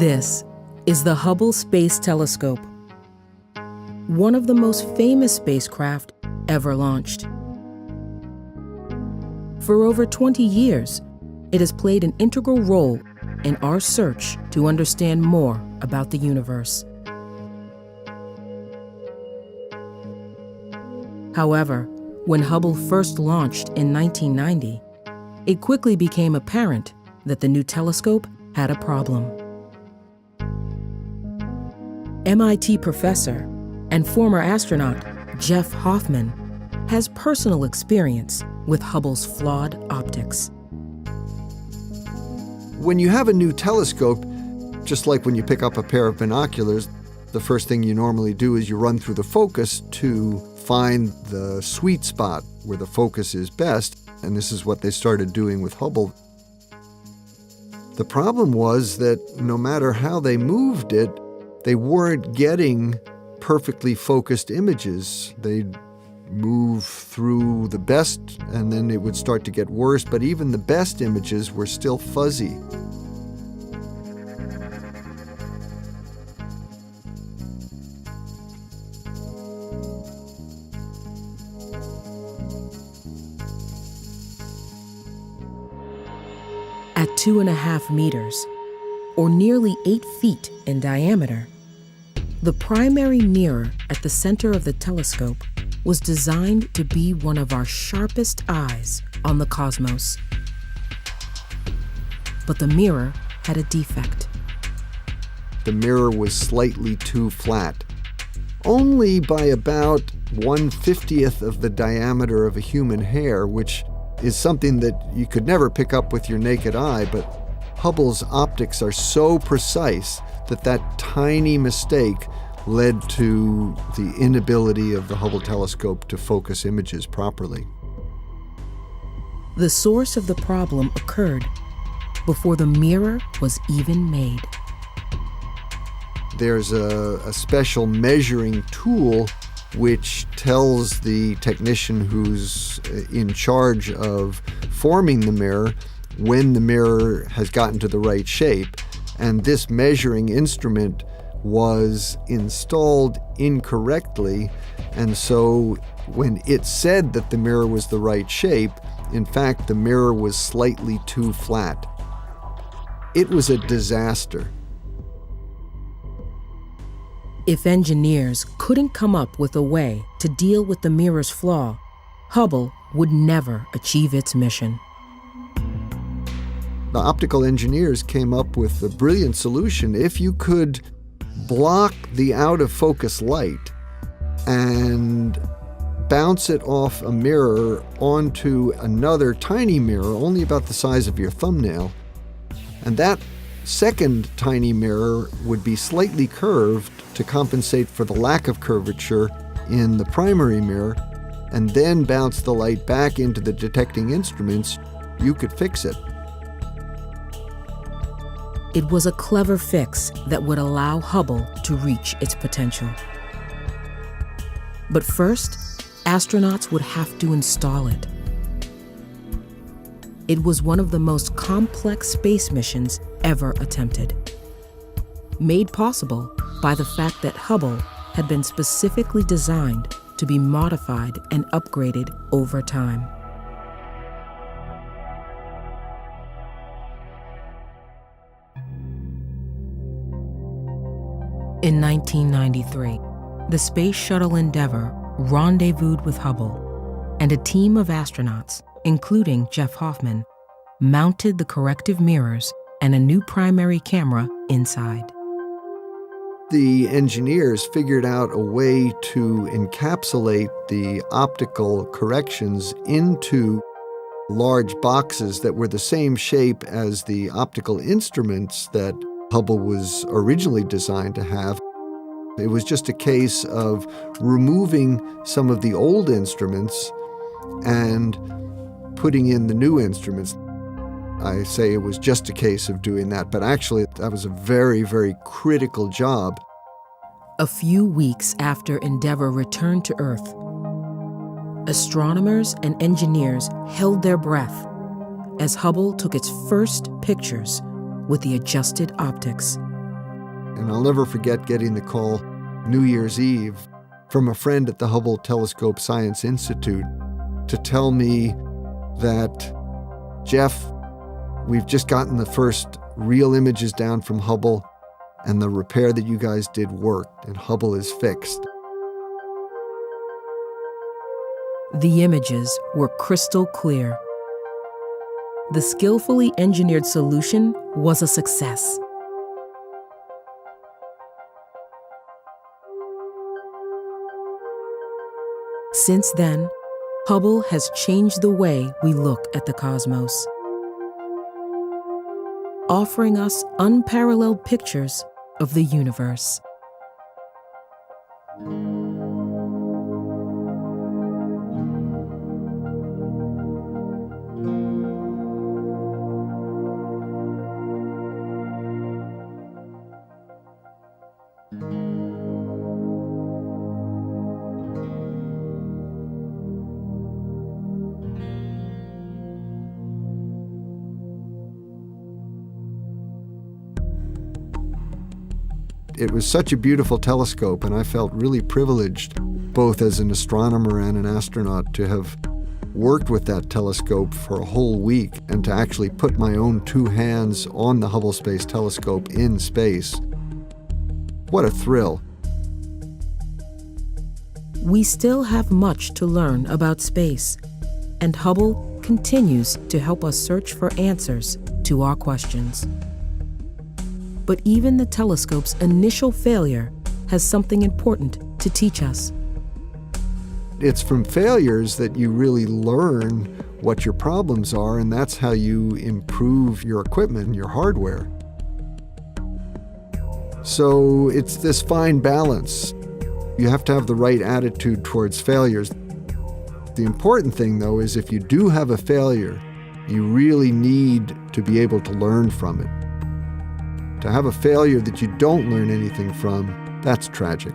This is the Hubble Space Telescope, one of the most famous spacecraft ever launched. For over 20 years, it has played an integral role in our search to understand more about the universe. However, when Hubble first launched in 1990, it quickly became apparent that the new telescope had a problem. MIT professor and former astronaut Jeff Hoffman has personal experience with Hubble's flawed optics. When you have a new telescope, just like when you pick up a pair of binoculars, the first thing you normally do is you run through the focus to find the sweet spot where the focus is best, and this is what they started doing with Hubble. The problem was that no matter how they moved it, they weren't getting perfectly focused images. They'd move through the best, and then it would start to get worse, but even the best images were still fuzzy. At 2.5 meters, or nearly 8 feet in diameter, the primary mirror at the center of the telescope was designed to be one of our sharpest eyes on the cosmos. But the mirror had a defect. The mirror was slightly too flat, only by about 1/50th of the diameter of a human hair, which is something that you could never pick up with your naked eye, but Hubble's optics are so precise that that tiny mistake led to the inability of the Hubble telescope to focus images properly. The source of the problem occurred before the mirror was even made. There's a special measuring tool which tells the technician who's in charge of forming the mirror when the mirror has gotten to the right shape. And this measuring instrument was installed incorrectly, and so when it said that the mirror was the right shape, in fact, the mirror was slightly too flat. It was a disaster. If engineers couldn't come up with a way to deal with the mirror's flaw, Hubble would never achieve its mission. The optical engineers came up with a brilliant solution. If you could block the out-of-focus light and bounce it off a mirror onto another tiny mirror, only about the size of your thumbnail, and that second tiny mirror would be slightly curved to compensate for the lack of curvature in the primary mirror, and then bounce the light back into the detecting instruments, you could fix it. It was a clever fix that would allow Hubble to reach its potential. But first, astronauts would have to install it. It was one of the most complex space missions ever attempted, made possible by the fact that Hubble had been specifically designed to be modified and upgraded over time. In 1993, the Space Shuttle Endeavour rendezvoused with Hubble, and a team of astronauts, including Jeff Hoffman, mounted the corrective mirrors and a new primary camera inside. The engineers figured out a way to encapsulate the optical corrections into large boxes that were the same shape as the optical instruments that Hubble was originally designed to have. It was just a case of removing some of the old instruments and putting in the new instruments. I say it was just a case of doing that, but actually that was a very, very critical job. A few weeks after Endeavour returned to Earth, astronomers and engineers held their breath as Hubble took its first pictures with the adjusted optics. And I'll never forget getting the call New Year's Eve from a friend at the Hubble Telescope Science Institute to tell me that, Jeff, we've just gotten the first real images down from Hubble, and the repair that you guys did worked, and Hubble is fixed. The images were crystal clear. The skillfully engineered solution was a success. Since then, Hubble has changed the way we look at the cosmos, offering us unparalleled pictures of the universe. It was such a beautiful telescope, and I felt really privileged, both as an astronomer and an astronaut, to have worked with that telescope for a whole week and to actually put my own two hands on the Hubble Space Telescope in space. What a thrill. We still have much to learn about space, and Hubble continues to help us search for answers to our questions. But even the telescope's initial failure has something important to teach us. It's from failures that you really learn what your problems are, and that's how you improve your equipment, your hardware. So it's this fine balance. You have to have the right attitude towards failures. The important thing, though, is if you do have a failure, you really need to be able to learn from it. To have a failure that you don't learn anything from, that's tragic.